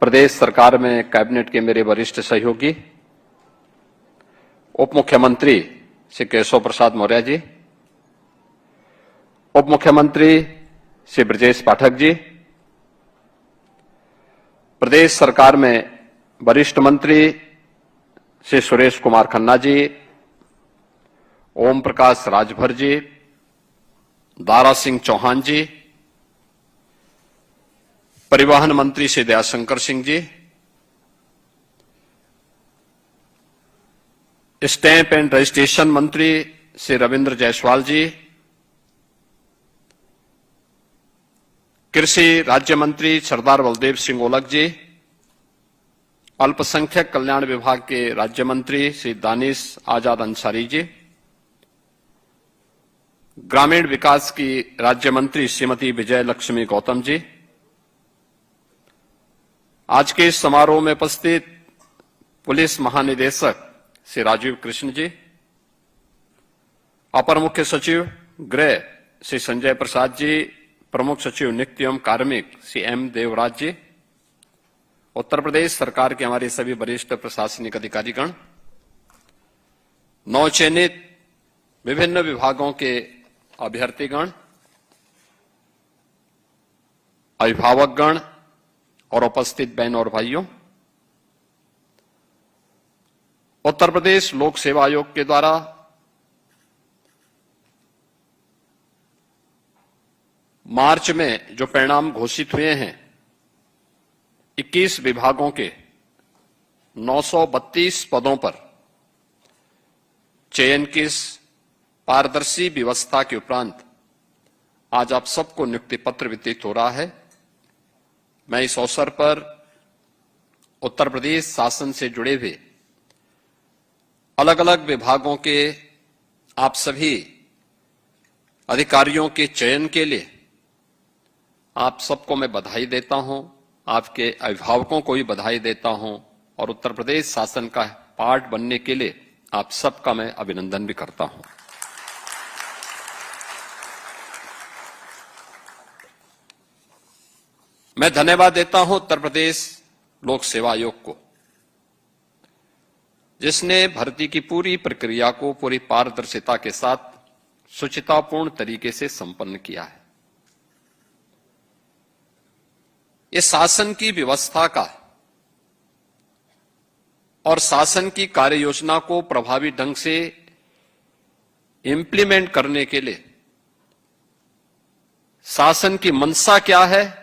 प्रदेश सरकार में कैबिनेट के मेरे वरिष्ठ सहयोगी, उप मुख्यमंत्री श्री केशव प्रसाद मौर्य जी, उप मुख्यमंत्री श्री ब्रजेश पाठक जी, प्रदेश सरकार में वरिष्ठ मंत्री श्री सुरेश कुमार खन्ना जी, ओम प्रकाश राजभर जी, दारा सिंह चौहान जी, परिवहन मंत्री Shri Dayashankar Singh ji, stamp and registration मंत्री श्री रविंद्र जायसवाल जी, कृषि राज्य मंत्री सरदार बलदेव सिंह ओलख जी, अल्पसंख्यक कल्याण विभाग के राज्य मंत्री श्री दानिश आजाद अंसारी जी, ग्रामीण विकास की राज्य मंत्री श्रीमती विजय लक्ष्मी गौतम जी, आज के इस समारोह में उपस्थित पुलिस महानिदेशक श्री राजीव कृष्ण जी, अपर मुख्य सचिव गृह श्री संजय प्रसाद जी, प्रमुख सचिव नित्य एवं कार्मिक श्री एम देवराज जी, उत्तर प्रदेश सरकार के हमारे सभी वरिष्ठ प्रशासनिक अधिकारीगण, नवचयनित विभिन्न विभागों के अभ्यर्थीगण, अभिभावकगण और उपस्थित बहनों और भाइयों, उत्तर प्रदेश लोक सेवा आयोग के द्वारा मार्च में जो परिणाम घोषित हुए हैं, 21 विभागों के 932 पदों पर चयन की पारदर्शी व्यवस्था के उपरांत आज आप सबको नियुक्ति पत्र वितरित हो रहा है। मैं इस अवसर पर उत्तर प्रदेश शासन से जुड़े हुए अलग अलग विभागों के आप सभी अधिकारियों के चयन के लिए आप सबको मैं बधाई देता हूं, आपके अभिभावकों को भी बधाई देता हूं और उत्तर प्रदेश शासन का पार्ट बनने के लिए आप सबका मैं अभिनंदन भी करता हूं। मैं धन्यवाद देता हूं उत्तर प्रदेश लोक सेवा आयोग को, जिसने भर्ती की पूरी प्रक्रिया को पूरी पारदर्शिता के साथ शुचितापूर्ण तरीके से संपन्न किया है। ये शासन की व्यवस्था का और शासन की कार्य योजना को प्रभावी ढंग से इंप्लीमेंट करने के लिए शासन की मंशा क्या है,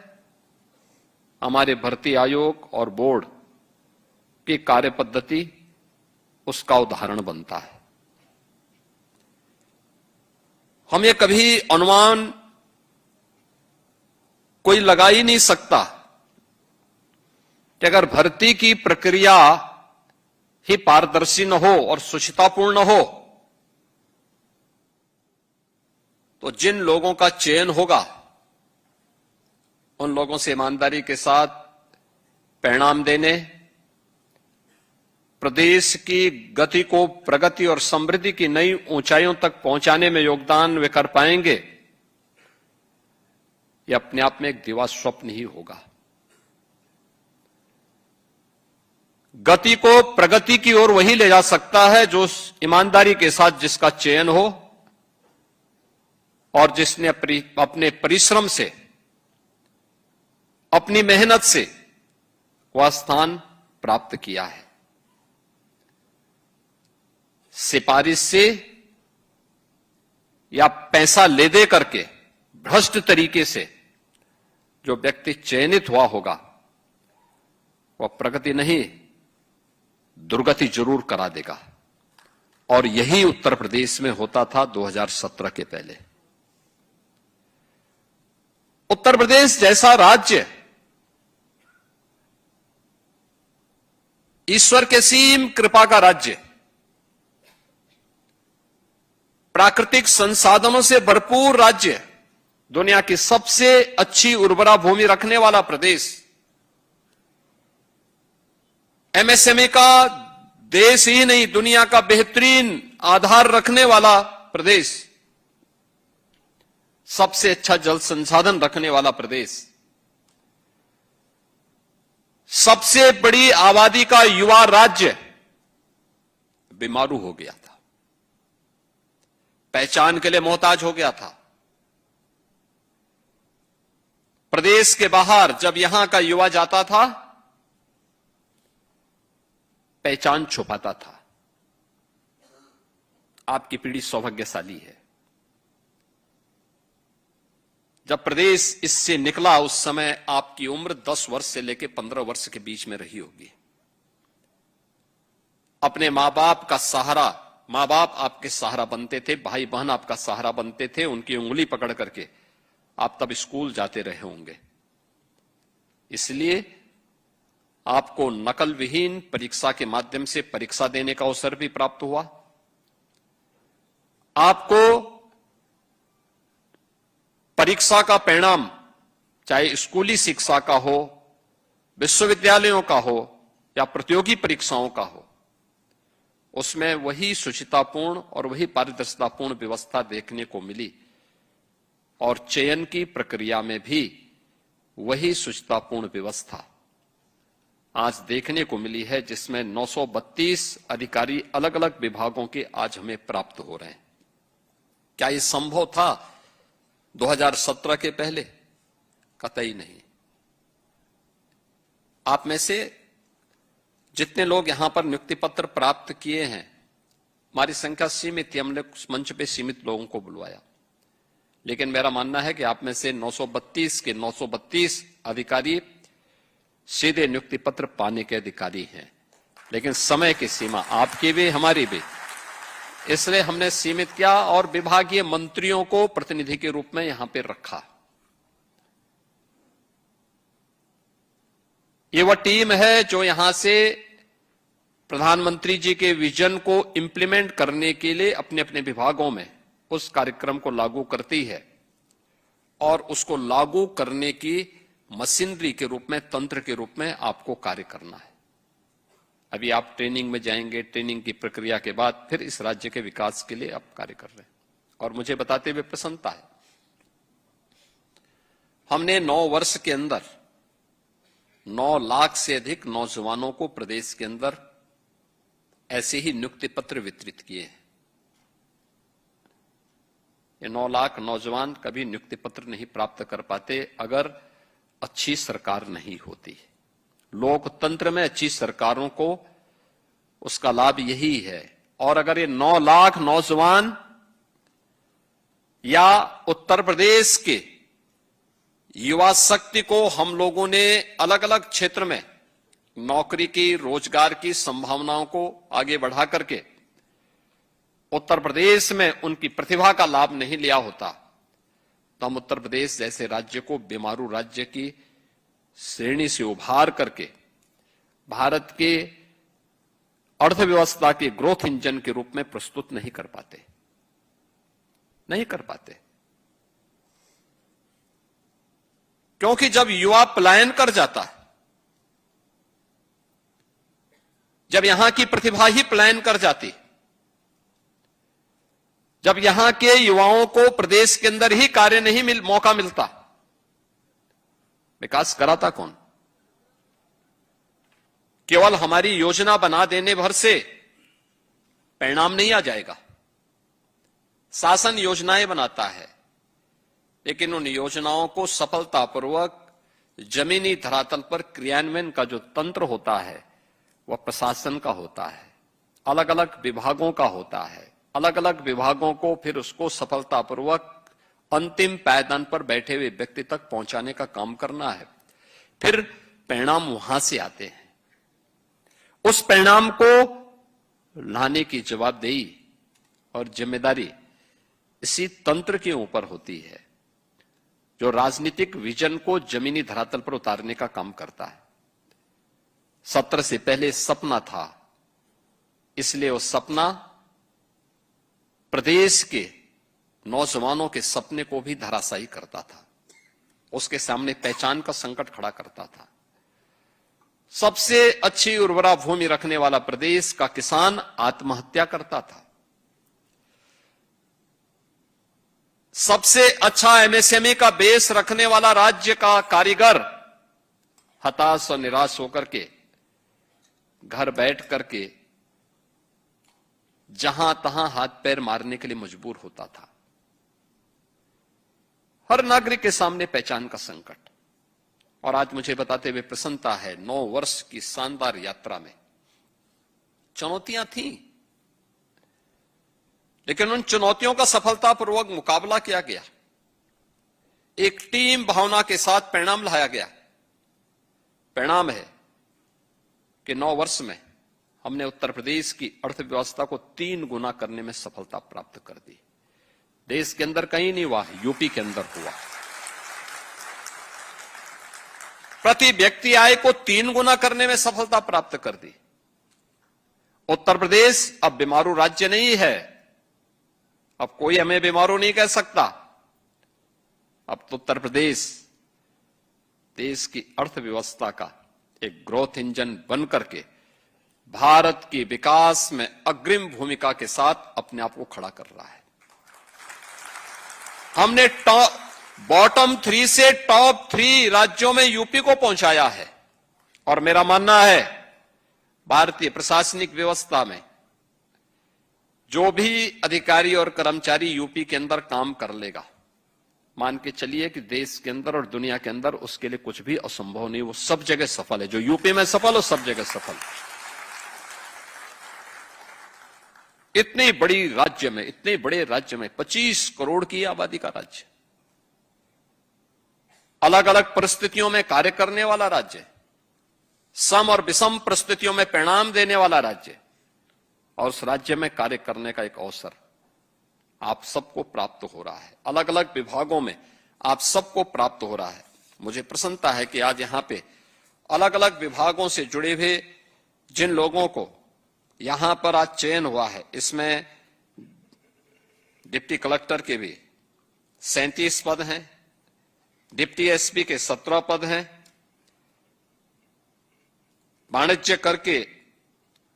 हमारे भर्ती आयोग और बोर्ड की कार्य पद्धति उसका उदाहरण बनता है। हम ये कभी अनुमान कोई लगा ही नहीं सकता कि अगर भर्ती की प्रक्रिया ही पारदर्शी न हो और शुचितापूर्ण न हो तो जिन लोगों का चयन होगा उन लोगों से ईमानदारी के साथ परिणाम देने, प्रदेश की गति को प्रगति और समृद्धि की नई ऊंचाइयों तक पहुंचाने में योगदान वे कर पाएंगे, यह अपने आप में एक दिवा स्वप्न ही होगा। गति को प्रगति की ओर वही ले जा सकता है जो ईमानदारी के साथ जिसका चयन हो और जिसने अपने परिश्रम से, अपनी मेहनत से वह स्थान प्राप्त किया है। सिफारिश से या पैसा ले दे करके भ्रष्ट तरीके से जो व्यक्ति चयनित हुआ होगा वह प्रगति नहीं दुर्गति जरूर करा देगा, और यही उत्तर प्रदेश में होता था 2017 के पहले। उत्तर प्रदेश जैसा राज्य ईश्वर के सीम कृपा का राज्य, प्राकृतिक संसाधनों से भरपूर राज्य, दुनिया की सबसे अच्छी उर्वरा भूमि रखने वाला प्रदेश, एमएसएमई का देश ही नहीं दुनिया का बेहतरीन आधार रखने वाला प्रदेश, सबसे अच्छा जल संसाधन रखने वाला प्रदेश, सबसे बड़ी आबादी का युवा राज्य बीमारू हो गया था, पहचान के लिए मोहताज हो गया था। प्रदेश के बाहर जब यहां का युवा जाता था, पहचान छुपाता था। आपकी पीढ़ी सौभाग्यशाली है। जब प्रदेश इससे निकला उस समय आपकी उम्र 10 वर्ष से लेकर 15 वर्ष के बीच में रही होगी। अपने मां बाप का सहारा, मां बाप आपके सहारा बनते थे, भाई बहन आपका सहारा बनते थे, उनकी उंगली पकड़ करके आप तब स्कूल जाते रहे होंगे। इसलिए आपको नकल विहीन परीक्षा के माध्यम से परीक्षा देने का अवसर भी प्राप्त हुआ। आपको परीक्षा का परिणाम चाहे स्कूली शिक्षा का हो, विश्वविद्यालयों का हो या प्रतियोगी परीक्षाओं का हो, उसमें वही शुचितापूर्ण और वही पारदर्शितापूर्ण व्यवस्था देखने को मिली और चयन की प्रक्रिया में भी वही शुचितापूर्ण व्यवस्था आज देखने को मिली है, जिसमें 932 अधिकारी अलग अलग विभागों के आज हमें प्राप्त हो रहे हैं। क्या यह संभव था 2017 के पहले? कतई नहीं। आप में से जितने लोग यहां पर नियुक्ति पत्र प्राप्त किए हैं, हमारी संख्या सीमित थी, हमने उस मंच पे सीमित लोगों को बुलवाया, लेकिन मेरा मानना है कि आप में से 932 के 932 अधिकारी सीधे नियुक्ति पत्र पाने के अधिकारी हैं। लेकिन समय की सीमा आपकी भी हमारी भी, इसलिए हमने सीमित किया और विभागीय मंत्रियों को प्रतिनिधि के रूप में यहां पर रखा। ये वह टीम है जो यहां से प्रधानमंत्री जी के विजन को इंप्लीमेंट करने के लिए अपने अपने विभागों में उस कार्यक्रम को लागू करती है और उसको लागू करने की मशीनरी के रूप में, तंत्र के रूप में आपको कार्य करना है। अभी आप ट्रेनिंग में जाएंगे, ट्रेनिंग की प्रक्रिया के बाद फिर इस राज्य के विकास के लिए आप कार्य कर रहे हैं और मुझे बताते हुए प्रसन्नता है। हमने 9 वर्ष के अंदर 9 लाख से अधिक नौजवानों को प्रदेश के अंदर ऐसे ही नियुक्ति पत्र वितरित किए हैं। ये 9 लाख नौजवान कभी नियुक्ति पत्र नहीं प्राप्त कर पाते अगर अच्छी सरकार नहीं होती। लोकतंत्र में अच्छी सरकारों को उसका लाभ यही है। और अगर ये 9 लाख नौजवान या उत्तर प्रदेश के युवा शक्ति को हम लोगों ने अलग अलग क्षेत्र में नौकरी की, रोजगार की संभावनाओं को आगे बढ़ा करके उत्तर प्रदेश में उनकी प्रतिभा का लाभ नहीं लिया होता, तो हम उत्तर प्रदेश जैसे राज्य को बीमारू राज्य की श्रेणी से उभार करके भारत के अर्थव्यवस्था के ग्रोथ इंजन के रूप में प्रस्तुत नहीं कर पाते। क्योंकि जब युवा पलायन कर जाता है, जब यहां की प्रतिभा ही पलायन कर जाती, जब यहां के युवाओं को प्रदेश के अंदर ही कार्य नहीं मौका मिलता, विकास कराता कौन? केवल हमारी योजना बना देने भर से परिणाम नहीं आ जाएगा। शासन योजनाएं बनाता है, लेकिन उन योजनाओं को सफलतापूर्वक जमीनी धरातल पर क्रियान्वयन का जो तंत्र होता है वह प्रशासन का होता है, अलग अलग विभागों का होता है। अलग अलग विभागों को फिर उसको सफलतापूर्वक अंतिम पायदान पर बैठे हुए व्यक्ति तक पहुंचाने का काम करना है। फिर परिणाम वहां से आते हैं। उस परिणाम को लाने की जवाबदेही और जिम्मेदारी इसी तंत्र के ऊपर होती है, जो राजनीतिक विजन को जमीनी धरातल पर उतारने का काम करता है। 17 से पहले सपना था, इसलिए वो सपना प्रदेश के नौजवानों के सपने को भी धराशायी करता था, उसके सामने पहचान का संकट खड़ा करता था। सबसे अच्छी उर्वरा भूमि रखने वाला प्रदेश का किसान आत्महत्या करता था। सबसे अच्छा एमएसएमई का बेस रखने वाला राज्य का कारीगर हताश और निराश होकर के घर बैठ करके जहां तहां हाथ पैर मारने के लिए मजबूर होता था। हर नागरिक के सामने पहचान का संकट। और आज मुझे बताते हुए प्रसन्नता है, 9 वर्ष की शानदार यात्रा में चुनौतियां थीं, लेकिन उन चुनौतियों का सफलतापूर्वक मुकाबला किया गया। एक टीम भावना के साथ परिणाम लाया गया। परिणाम है कि 9 वर्ष में हमने उत्तर प्रदेश की अर्थव्यवस्था को 3 गुना करने में सफलता प्राप्त कर दी। देश के अंदर कहीं नहीं हुआ, यूपी के अंदर हुआ। प्रति व्यक्ति आय को 3 गुना करने में सफलता प्राप्त कर दी। उत्तर प्रदेश अब बीमारू राज्य नहीं है। अब कोई हमें बीमारू नहीं कह सकता। अब तो उत्तर प्रदेश देश की अर्थव्यवस्था का एक ग्रोथ इंजन बनकर के भारत की विकास में अग्रिम भूमिका के साथ अपने आप को खड़ा कर रहा है। हमने बॉटम 3 से टॉप 3 राज्यों में यूपी को पहुंचाया है। और मेरा मानना है, भारतीय प्रशासनिक व्यवस्था में जो भी अधिकारी और कर्मचारी यूपी के अंदर काम कर लेगा, मान के चलिए कि देश के अंदर और दुनिया के अंदर उसके लिए कुछ भी असंभव नहीं, वो सब जगह सफल है। जो यूपी में सफल हो, सब जगह सफल। इतने बड़ी राज्य में, इतने बड़े राज्य में 25 करोड़ की आबादी का राज्य, अलग अलग परिस्थितियों में कार्य करने वाला राज्य, सम और विषम परिस्थितियों में परिणाम देने वाला राज्य, और उस राज्य में कार्य करने का एक अवसर आप सबको प्राप्त हो रहा है। अलग अलग विभागों में आप सबको प्राप्त हो रहा है। मुझे प्रसन्नता है कि आज यहां पे अलग अलग विभागों से जुड़े हुए जिन लोगों को यहां पर आज चयन हुआ है, इसमें डिप्टी कलेक्टर के भी 37 पद हैं, डिप्टी एसपी के 17 पद हैं, वाणिज्य कर के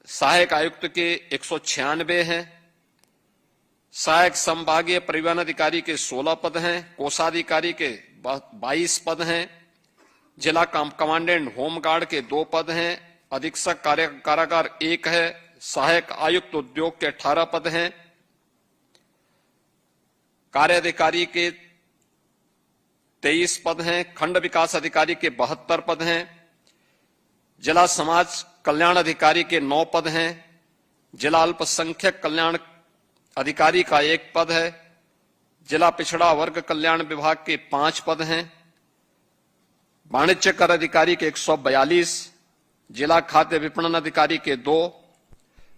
सहायक आयुक्त के 196 हैं, सहायक संभागीय परिवहन अधिकारी के 16 पद हैं, कोषाधिकारी के 22 पद हैं, जिला कमांडेंट होमगार्ड के 2 पद हैं, अधीक्षक कारागार 1 है, सहायक आयुक्त उद्योग के 18 पद हैं, कार्याधिकारी के 23 पद हैं, खंड विकास अधिकारी के 72 पद हैं, जिला समाज कल्याण अधिकारी के 9 पद हैं, जिला अल्पसंख्यक कल्याण अधिकारी का 1 पद है, जिला पिछड़ा वर्ग कल्याण विभाग के 5 पद हैं, वाणिज्य कर अधिकारी के 142, जिला खाद्य विपणन अधिकारी के 2,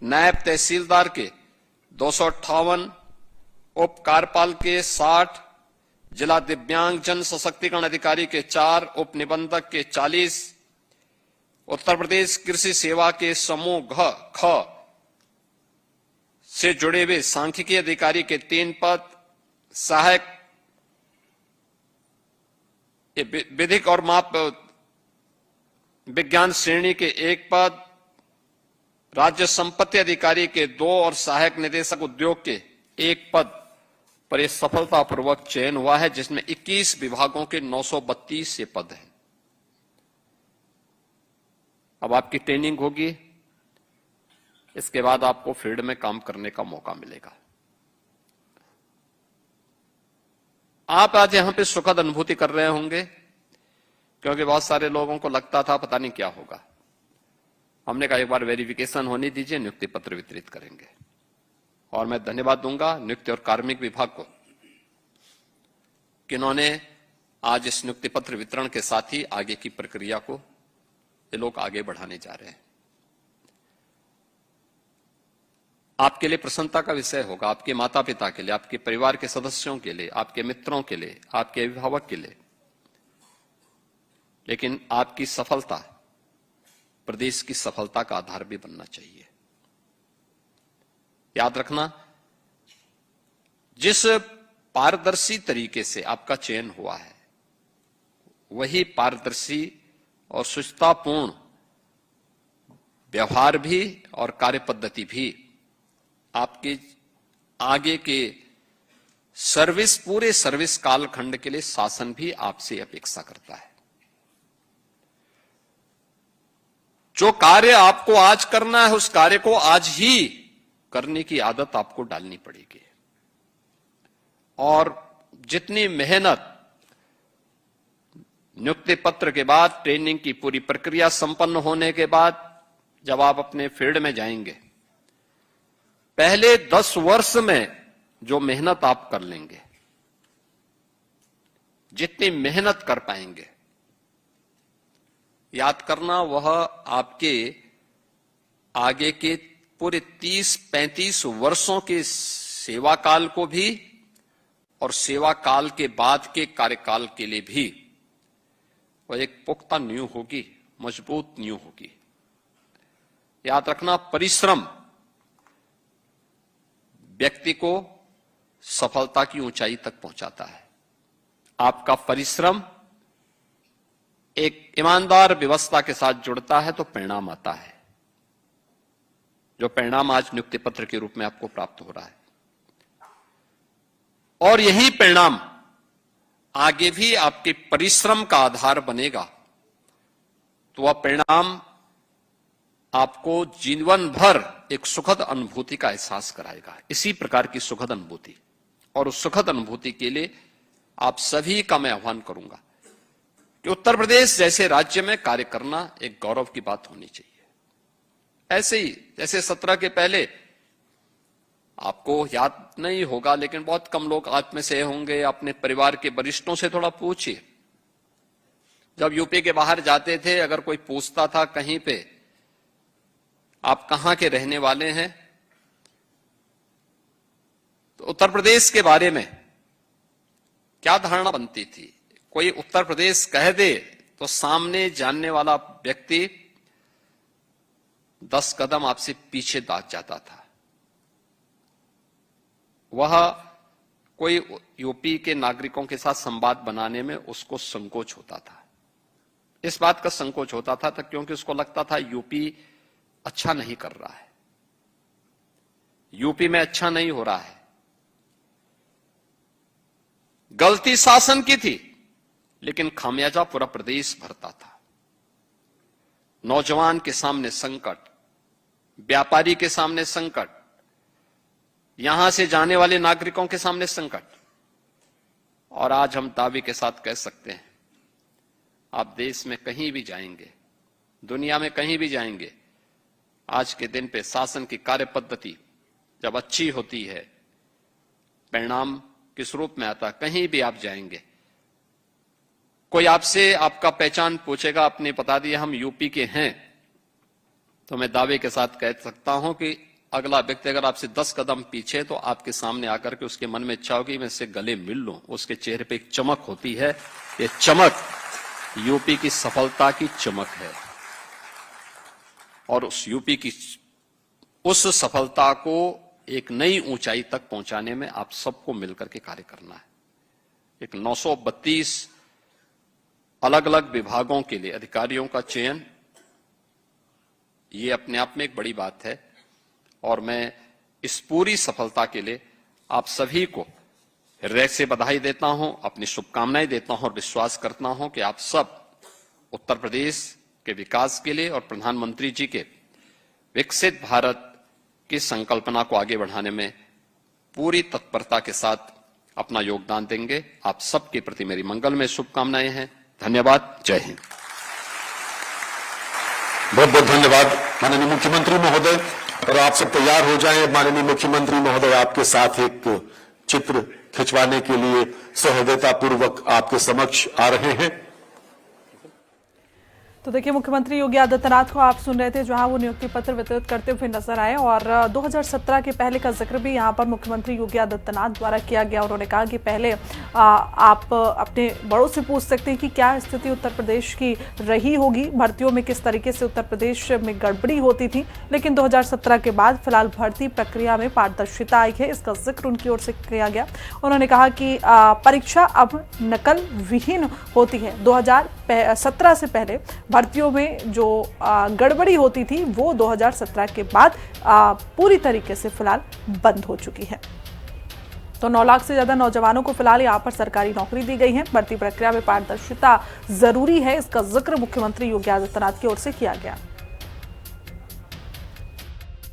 नायब तहसीलदार के 258, उप कार्यपाल के 60, जिला दिव्यांग जन सशक्तिकरण अधिकारी के 4, उप निबंधक के 40, उत्तर प्रदेश कृषि सेवा के समूह ख से जुड़े हुए सांख्यिकी अधिकारी के 3 पद, सहायक विधिक और माप विज्ञान श्रेणी के 1 पद, राज्य संपत्ति अधिकारी के 2 और सहायक निदेशक उद्योग के 1 पद पर यह सफलतापूर्वक चयन हुआ है, जिसमें 21 विभागों के 932 पद हैं। अब आपकी ट्रेनिंग होगी, इसके बाद आपको फील्ड में काम करने का मौका मिलेगा। आप आज यहां पे सुखद अनुभूति कर रहे होंगे, क्योंकि बहुत सारे लोगों को लगता था पता नहीं क्या होगा। हमने कहा एक बार वेरिफिकेशन होने दीजिए, नियुक्ति पत्र वितरित करेंगे। और मैं धन्यवाद दूंगा नियुक्ति और कार्मिक विभाग को, किन्होंने आज इस नियुक्ति पत्र वितरण के साथ ही आगे की प्रक्रिया को ये लोग आगे बढ़ाने जा रहे हैं। आपके लिए प्रसन्नता का विषय होगा, आपके माता पिता के लिए, आपके परिवार के सदस्यों के लिए, आपके मित्रों के लिए, आपके अभिभावक के लिए। लेकिन आपकी सफलता प्रदेश की सफलता का आधार भी बनना चाहिए। याद रखना, जिस पारदर्शी तरीके से आपका चयन हुआ है, वही पारदर्शी और शुचितापूर्ण व्यवहार भी और कार्य पद्धति भी आपके आगे के पूरे सर्विस कालखंड के लिए शासन भी आपसे अपेक्षा करता है। जो कार्य आपको आज करना है उस कार्य को आज ही करने की आदत आपको डालनी पड़ेगी। और जितनी मेहनत नियुक्ति पत्र के बाद, ट्रेनिंग की पूरी प्रक्रिया संपन्न होने के बाद जब आप अपने फील्ड में जाएंगे, पहले 10 वर्ष में जो मेहनत आप कर लेंगे, जितनी मेहनत कर पाएंगे, याद करना वह आपके आगे के पूरे 30-35 वर्षों के सेवा काल को भी और सेवा काल के बाद के कार्यकाल के लिए भी वह एक पुख्ता नींव होगी, मजबूत नींव होगी। याद रखना, परिश्रम व्यक्ति को सफलता की ऊंचाई तक पहुंचाता है। आपका परिश्रम एक ईमानदार व्यवस्था के साथ जुड़ता है तो परिणाम आता है, जो परिणाम आज नियुक्ति पत्र के रूप में आपको प्राप्त हो रहा है। और यही परिणाम आगे भी आपके परिश्रम का आधार बनेगा, तो वह परिणाम आपको जीवन भर एक सुखद अनुभूति का एहसास कराएगा। इसी प्रकार की सुखद अनुभूति, और उस सुखद अनुभूति के लिए आप सभी का मैं आह्वान करूंगा कि उत्तर प्रदेश जैसे राज्य में कार्य करना एक गौरव की बात होनी चाहिए। ऐसे ही जैसे 17 के पहले, आपको याद नहीं होगा लेकिन बहुत कम लोग आप में से होंगे, अपने परिवार के वरिष्ठों से थोड़ा पूछिए। जब यूपी के बाहर जाते थे, अगर कोई पूछता था कहीं पे आप कहां के रहने वाले हैं, तो उत्तर प्रदेश के बारे में क्या धारणा बनती थी। कोई उत्तर प्रदेश कह दे तो सामने जानने वाला व्यक्ति 10 कदम आपसे पीछे दाग जाता था। वह कोई यूपी के नागरिकों के साथ संवाद बनाने में उसको संकोच होता था। इस बात का संकोच होता था क्योंकि उसको लगता था यूपी अच्छा नहीं कर रहा है, यूपी में अच्छा नहीं हो रहा है। गलती शासन की थी लेकिन खामियाजा पूरा प्रदेश भरता था। नौजवान के सामने संकट, व्यापारी के सामने संकट, यहां से जाने वाले नागरिकों के सामने संकट। और आज हम दावे के साथ कह सकते हैं, आप देश में कहीं भी जाएंगे, दुनिया में कहीं भी जाएंगे, आज के दिन पे शासन की कार्य पद्धति जब अच्छी होती है, परिणाम किस रूप में आता, कहीं भी आप जाएंगे, कोई आपसे आपका पहचान पूछेगा, आपने बता दिया हम यूपी के हैं, तो मैं दावे के साथ कह सकता हूं कि अगला व्यक्ति अगर आपसे 10 कदम पीछे तो आपके सामने आकर के उसके मन में इच्छा होगी मैं इससे गले मिल लूं। उसके चेहरे पे एक चमक होती है, ये चमक यूपी की सफलता की चमक है। और उस यूपी की उस सफलता को एक नई ऊंचाई तक पहुंचाने में आप सबको मिलकर के कार्य करना है। एक 932 अलग अलग विभागों के लिए अधिकारियों का चयन, ये अपने आप में एक बड़ी बात है। और मैं इस पूरी सफलता के लिए आप सभी को हृदय से बधाई देता हूं, अपनी शुभकामनाएं देता हूं और विश्वास करता हूं कि आप सब उत्तर प्रदेश के विकास के लिए और प्रधानमंत्री जी के विकसित भारत की संकल्पना को आगे बढ़ाने में पूरी तत्परता के साथ अपना योगदान देंगे। आप सबके प्रति मेरी मंगलमय शुभकामनाएं हैं। धन्यवाद। जय हिंद। बहुत बहुत धन्यवाद माननीय मुख्यमंत्री महोदय। और आप सब तैयार हो जाएं, माननीय मुख्यमंत्री महोदय आपके साथ एक चित्र खिंचवाने के लिए सहृदयता पूर्वक आपके समक्ष आ रहे हैं। तो देखिए, मुख्यमंत्री योगी आदित्यनाथ को आप सुन रहे थे, जहां वो नियुक्ति पत्र वितरित करते हुए नजर आए। और 2017 के पहले का जिक्र भी यहां पर मुख्यमंत्री योगी आदित्यनाथ द्वारा किया गया। उन्होंने कहा कि पहले आप अपने बड़ों से पूछ सकते हैं कि क्या स्थिति उत्तर प्रदेश की रही होगी, भर्तियों में किस तरीके से उत्तर प्रदेश में गड़बड़ी होती थी, लेकिन 2017 के बाद फिलहाल भर्ती प्रक्रिया में पारदर्शिता आई है, इसका जिक्र उनकी ओर से किया गया। उन्होंने कहा कि परीक्षा अब नकल विहीन होती है। 2017 से पहले भर्तियों में जो गड़बड़ी होती थी वो 2017 के बाद पूरी तरीके से फिलहाल बंद हो चुकी है। तो 9 लाख से ज्यादा नौजवानों को फिलहाल यहाँ पर सरकारी नौकरी दी गई है। भर्ती प्रक्रिया में पारदर्शिता जरूरी है, इसका जिक्र मुख्यमंत्री योगी आदित्यनाथ की ओर से किया गया।